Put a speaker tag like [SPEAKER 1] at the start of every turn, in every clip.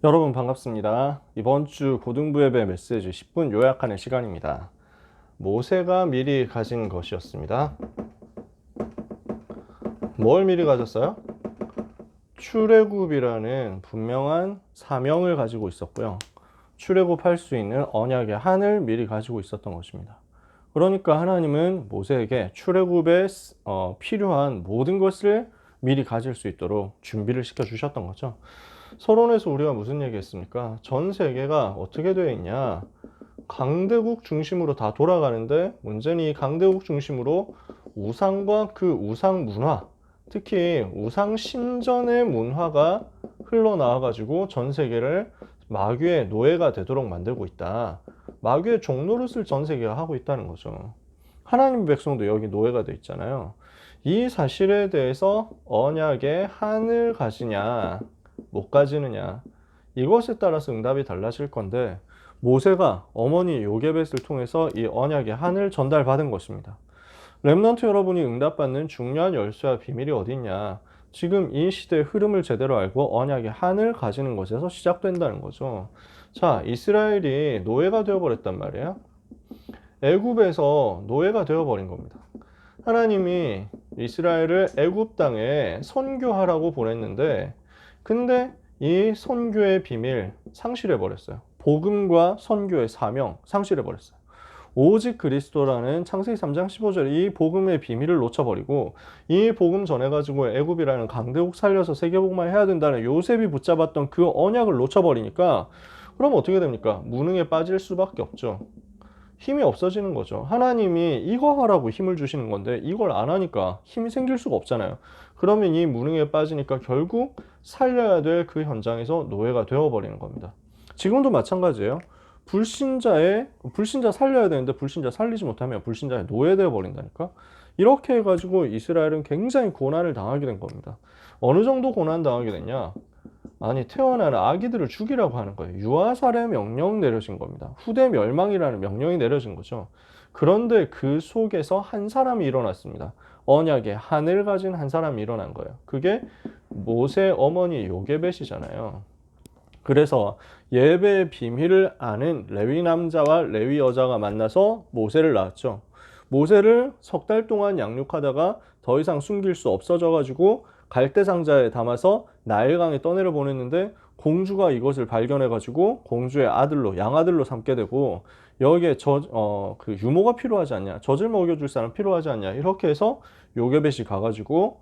[SPEAKER 1] 여러분 반갑습니다. 이번 주 고등부 예배 메시지 10분 요약하는 시간입니다. 모세가 미리 가진 것이었습니다. 뭘 미리 가졌어요? 출애굽이라는 분명한 사명을 가지고 있었고요. 출애굽할 수 있는 언약의 한을 미리 가지고 있었던 것입니다. 그러니까 하나님은 모세에게 출애굽에 필요한 모든 것을 미리 가질 수 있도록 준비를 시켜 주셨던 거죠. 서론에서 우리가 무슨 얘기했습니까? 전 세계가 어떻게 되어 있냐? 강대국 중심으로 다 돌아가는데 문제는 이 강대국 중심으로 우상과 그 우상 문화, 특히 우상 신전의 문화가 흘러나와가지고 전 세계를 마귀의 노예가 되도록 만들고 있다. 마귀의 종노릇을 전 세계가 하고 있다는 거죠. 하나님 백성도 여기 노예가 돼 있잖아요. 이 사실에 대해서 언약의 한을 가지냐, 못 가지느냐, 이것에 따라서 응답이 달라질 건데, 모세가 어머니 요게벳을 통해서 이 언약의 한을 전달받은 것입니다. 렘넌트 여러분이 응답받는 중요한 열쇠와 비밀이 어디 있냐? 지금 이 시대의 흐름을 제대로 알고 언약의 한을 가지는 것에서 시작된다는 거죠. 자, 이스라엘이 노예가 되어버렸단 말이에요. 애굽에서 노예가 되어버린 겁니다. 하나님이 이스라엘을 애굽 땅에 선교하라고 보냈는데, 근데 이 선교의 비밀 상실해 버렸어요. 복음과 선교의 사명 상실해 버렸어요. 오직 그리스도라는 창세기 3장 15절 이 복음의 비밀을 놓쳐버리고, 이 복음 전해가지고 애굽이라는 강대국 살려서 세계복음화 해야 된다는 요셉이 붙잡았던 그 언약을 놓쳐버리니까, 그럼 어떻게 됩니까? 무능에 빠질 수밖에 없죠. 힘이 없어지는 거죠. 하나님이 이거 하라고 힘을 주시는 건데 이걸 안 하니까 힘이 생길 수가 없잖아요. 그러면 이 무능에 빠지니까 결국 살려야 될 그 현장에서 노예가 되어버리는 겁니다. 지금도 마찬가지예요. 불신자 살려야 되는데 불신자 살리지 못하면 불신자의 노예되어 버린다니까. 이렇게 해가지고 이스라엘은 굉장히 고난을 당하게 된 겁니다. 어느 정도 고난 당하게 됐냐? 아니, 태어나는 아기들을 죽이라고 하는 거예요. 유아살해 명령 내려진 겁니다. 후대 멸망이라는 명령이 내려진 거죠. 그런데 그 속에서 한 사람이 일어났습니다. 언약의 한을 가진 한 사람이 일어난 거예요. 그게 모세 어머니 요게벳이잖아요. 그래서 예배의 비밀을 아는 레위 남자와 레위 여자가 만나서 모세를 낳았죠. 모세를 석 달 동안 양육하다가 더 이상 숨길 수 없어져가지고 갈대 상자에 담아서 나일강에 떠내려 보냈는데, 공주가 이것을 발견해가지고 공주의 아들로, 양아들로 삼게 되고, 여기에 그 유모가 필요하지 않냐, 젖을 먹여줄 사람 필요하지 않냐, 이렇게 해서 요게벳이 가가지고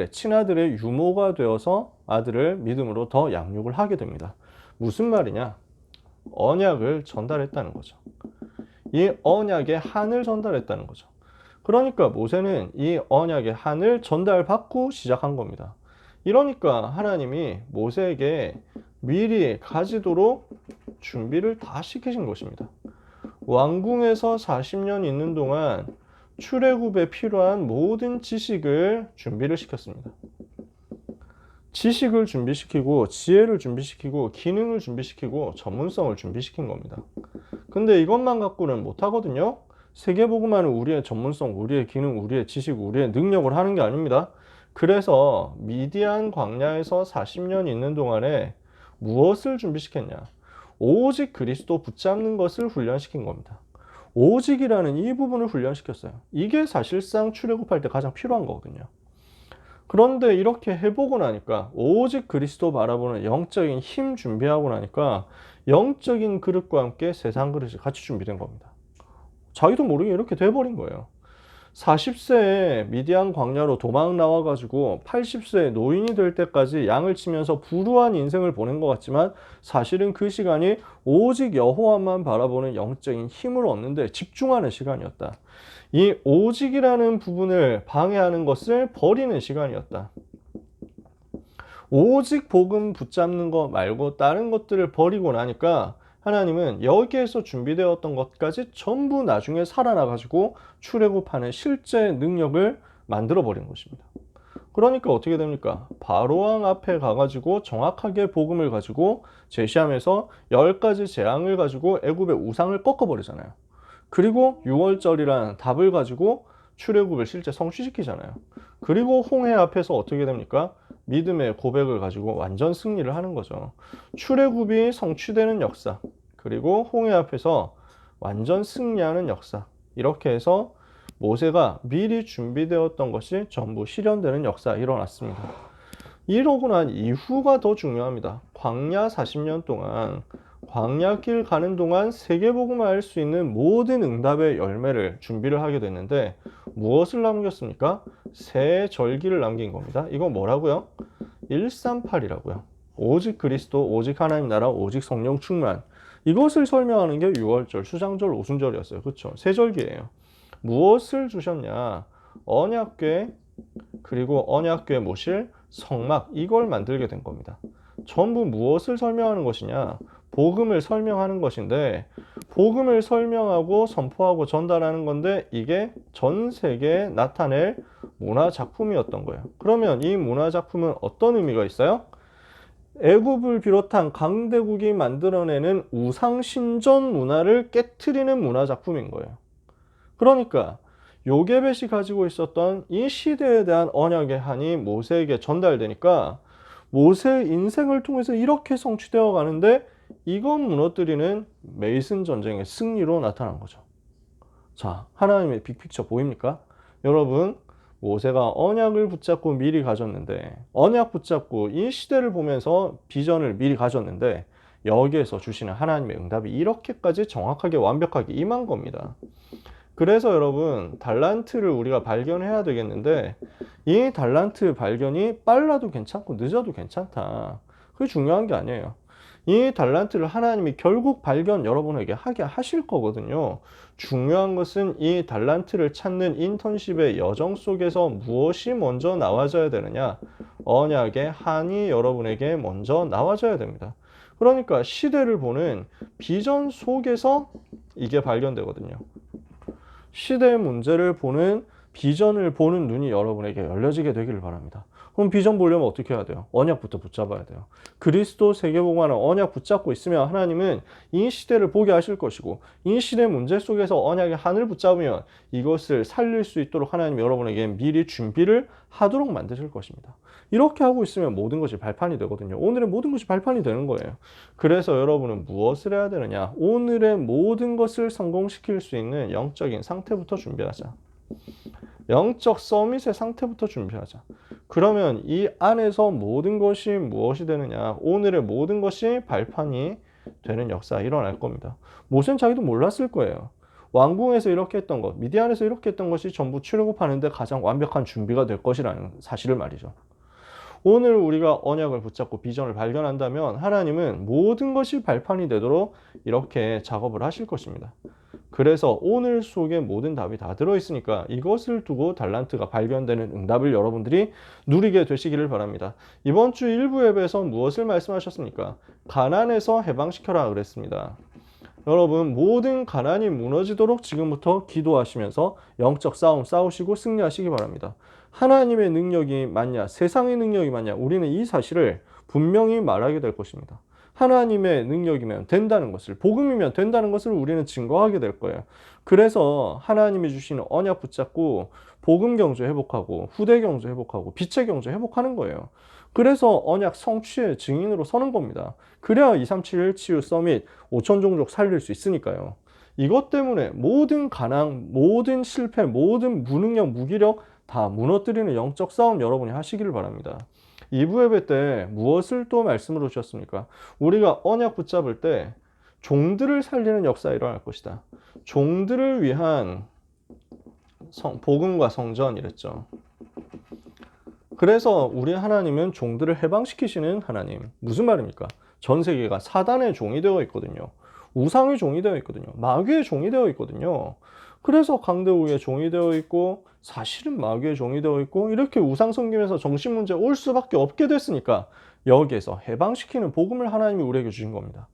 [SPEAKER 1] 친아들의 유모가 되어서 아들을 믿음으로 더 양육을 하게 됩니다. 무슨 말이냐? 언약을 전달했다는 거죠. 이 언약의 한을 전달했다는 거죠. 그러니까 모세는 이 언약의 한을 전달받고 시작한 겁니다. 이러니까 하나님이 모세에게 미리 가지도록 준비를 다 시키신 것입니다. 왕궁에서 40년 있는 동안 출애굽에 필요한 모든 지식을 준비를 시켰습니다. 지식을 준비시키고 지혜를 준비시키고 기능을 준비시키고 전문성을 준비시킨 겁니다. 근데 이것만 갖고는 못하거든요. 세계복음화는 우리의 전문성, 우리의 기능, 우리의 지식, 우리의 능력을 하는 게 아닙니다. 그래서 미디안 광야에서 40년 있는 동안에 무엇을 준비시켰냐? 오직 그리스도 붙잡는 것을 훈련시킨 겁니다. 오직이라는 이 부분을 훈련시켰어요. 이게 사실상 출애굽할 때 가장 필요한 거거든요. 그런데 이렇게 해보고 나니까, 오직 그리스도 바라보는 영적인 힘 준비하고 나니까 영적인 그릇과 함께 세상 그릇이 같이 준비된 겁니다. 자기도 모르게 이렇게 돼버린 거예요. 40세에 미디안 광야로 도망 나와가지고 80세에 노인이 될 때까지 양을 치면서 불우한 인생을 보낸 것 같지만, 사실은 그 시간이 오직 여호와만 바라보는 영적인 힘을 얻는 데 집중하는 시간이었다. 이 오직이라는 부분을 방해하는 것을 버리는 시간이었다. 오직 복음 붙잡는 것 말고 다른 것들을 버리고 나니까 하나님은 여기에서 준비되었던 것까지 전부 나중에 살아나가지고 출애굽하는 실제 능력을 만들어 버린 것입니다. 그러니까 어떻게 됩니까? 바로왕 앞에 가가지고 정확하게 복음을 가지고 제시하면서 10가지 재앙을 가지고 애굽의 우상을 꺾어버리잖아요. 그리고 6월절이라는 답을 가지고 출애굽을 실제 성취시키잖아요. 그리고 홍해 앞에서 어떻게 됩니까? 믿음의 고백을 가지고 완전 승리를 하는 거죠. 출애굽이 성취되는 역사, 그리고 홍해 앞에서 완전 승리하는 역사, 이렇게 해서 모세가 미리 준비되었던 것이 전부 실현되는 역사 일어났습니다. 이러고 난 이후가 더 중요합니다. 광야 40년 동안, 광야길 가는 동안 세계복음을 알 수 있는 모든 응답의 열매를 준비를 하게 됐는데 무엇을 남겼습니까? 새 절기를 남긴 겁니다. 이거 뭐라고요? 138이라고요. 오직 그리스도, 오직 하나님 나라, 오직 성령 충만. 이것을 설명하는 게 6월절, 수장절, 오순절이었어요. 그렇죠? 새 절기예요. 무엇을 주셨냐? 언약궤, 그리고 언약궤 모실 성막, 이걸 만들게 된 겁니다. 전부 무엇을 설명하는 것이냐? 복음을 설명하는 것인데, 복음을 설명하고 선포하고 전달하는 건데 이게 전 세계에 나타낼 문화 작품이었던 거예요. 그러면 이 문화 작품은 어떤 의미가 있어요? 애굽을 비롯한 강대국이 만들어내는 우상 신전 문화를 깨트리는 문화 작품인 거예요. 그러니까 요게벳이 가지고 있었던 이 시대에 대한 언약의 한이 모세에게 전달되니까 모세의 인생을 통해서 이렇게 성취되어 가는데 이건 무너뜨리는 메이슨 전쟁의 승리로 나타난 거죠. 자, 하나님의 빅픽처 보입니까? 여러분, 모세가 언약을 붙잡고 미리 가졌는데, 언약 붙잡고 이 시대를 보면서 비전을 미리 가졌는데 여기에서 주시는 하나님의 응답이 이렇게까지 정확하게 완벽하게 임한 겁니다. 그래서 여러분, 달란트를 우리가 발견해야 되겠는데 이 달란트 발견이 빨라도 괜찮고 늦어도 괜찮다. 그게 중요한 게 아니에요. 이 달란트를 하나님이 결국 발견 여러분에게 하게 하실 거거든요. 중요한 것은 이 달란트를 찾는 인턴십의 여정 속에서 무엇이 먼저 나와줘야 되느냐? 언약의 한이 여러분에게 먼저 나와줘야 됩니다. 그러니까 시대를 보는 비전 속에서 이게 발견되거든요. 시대의 문제를 보는 비전을 보는 눈이 여러분에게 열려지게 되기를 바랍니다. 그럼 비전 보려면 어떻게 해야 돼요? 언약부터 붙잡아야 돼요. 그리스도 세계복음화는 언약 붙잡고 있으면 하나님은 이 시대를 보게 하실 것이고 이 시대 문제 속에서 언약의 한을 붙잡으면 이것을 살릴 수 있도록 하나님 여러분에게 미리 준비를 하도록 만드실 것입니다. 이렇게 하고 있으면 모든 것이 발판이 되거든요. 오늘의 모든 것이 발판이 되는 거예요. 그래서 여러분은 무엇을 해야 되느냐? 오늘의 모든 것을 성공시킬 수 있는 영적인 상태부터 준비하자. 영적 서밋의 상태부터 준비하자. 그러면 이 안에서 모든 것이 무엇이 되느냐? 오늘의 모든 것이 발판이 되는 역사가 일어날 겁니다. 모세는 자기도 몰랐을 거예요. 왕궁에서 이렇게 했던 것, 미디안에서 이렇게 했던 것이 전부 출애굽하는데 가장 완벽한 준비가 될 것이라는 사실을 말이죠. 오늘 우리가 언약을 붙잡고 비전을 발견한다면 하나님은 모든 것이 발판이 되도록 이렇게 작업을 하실 것입니다. 그래서 오늘 속에 모든 답이 다 들어있으니까 이것을 두고 달란트가 발견되는 응답을 여러분들이 누리게 되시기를 바랍니다. 이번 주 1부 예배에서 무엇을 말씀하셨습니까? 가난에서 해방시켜라 그랬습니다. 여러분, 모든 가난이 무너지도록 지금부터 기도하시면서 영적 싸움 싸우시고 승리하시기 바랍니다. 하나님의 능력이 맞냐, 세상의 능력이 맞냐, 우리는 이 사실을 분명히 말하게 될 것입니다. 하나님의 능력이면 된다는 것을, 복음이면 된다는 것을 우리는 증거하게 될 거예요. 그래서 하나님이 주시는 언약 붙잡고 복음 경주 회복하고 후대 경주 회복하고 빛의 경주 회복하는 거예요. 그래서 언약 성취의 증인으로 서는 겁니다. 그래야 2371 치유 서밋 5천 종족 살릴 수 있으니까요. 이것 때문에 모든 가난, 모든 실패, 모든 무능력, 무기력 다 무너뜨리는 영적 싸움 여러분이 하시기를 바랍니다. 2부 예배 때 무엇을 또 말씀으로 주셨습니까? 우리가 언약 붙잡을 때 종들을 살리는 역사가 일어날 것이다. 종들을 위한 복음과 성전 이랬죠. 그래서 우리 하나님은 종들을 해방시키시는 하나님. 무슨 말입니까? 전 세계가 사단의 종이 되어 있거든요. 우상의 종이 되어 있거든요. 마귀의 종이 되어 있거든요. 그래서 강대국의 종이 되어 있고 사실은 마귀의 종이 되어 있고 이렇게 우상 섬기면서 정신 문제 올 수밖에 없게 됐으니까 여기에서 해방시키는 복음을 하나님이 우리에게 주신 겁니다.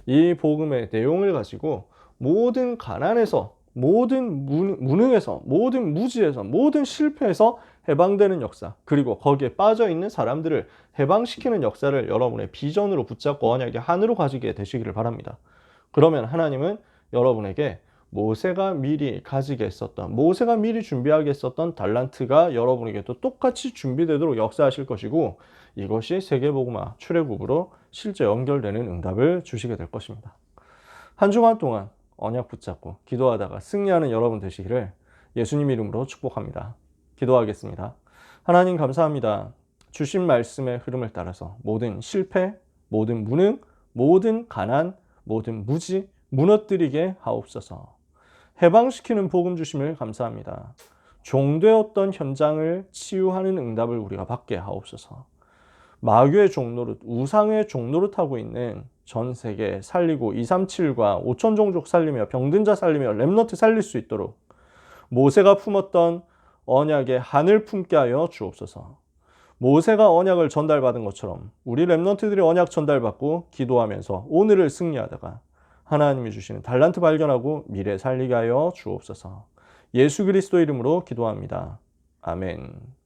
[SPEAKER 1] 이 복음의 내용을 가지고 모든 가난에서, 모든 무능에서, 모든 무지에서, 모든 실패에서 해방되는 역사, 그리고 거기에 빠져있는 사람들을 해방시키는 역사를 여러분의 비전으로 붙잡고 언약의 한으로 가지게 되시기를 바랍니다. 그러면 하나님은 여러분에게 모세가 미리 가지게 했었던, 모세가 미리 준비하게 했었던 달란트가 여러분에게도 똑같이 준비되도록 역사하실 것이고 이것이 세계복음화 출애굽으로 실제 연결되는 응답을 주시게 될 것입니다. 한 주간 동안 언약 붙잡고 기도하다가 승리하는 여러분 되시기를 예수님 이름으로 축복합니다. 기도하겠습니다. 하나님 감사합니다. 주신 말씀의 흐름을 따라서 모든 실패, 모든 무능, 모든 가난, 모든 무지 무너뜨리게 하옵소서. 해방시키는 복음 주심을 감사합니다. 종되었던 현장을 치유하는 응답을 우리가 받게 하옵소서. 마귀의 종노릇, 우상의 종노릇 하고 있는 전 세계 살리고 237과 5천 종족 살리며 병든 자 살리며 렘넌트 살릴 수 있도록 모세가 품었던 언약의 한을 품게 하여 주옵소서. 모세가 언약을 전달받은 것처럼 우리 렘넌트들이 언약 전달받고 기도하면서 오늘을 승리하다가 하나님이 주시는 달란트 발견하고 미래 살리게 하여 주옵소서. 예수 그리스도 이름으로 기도합니다. 아멘.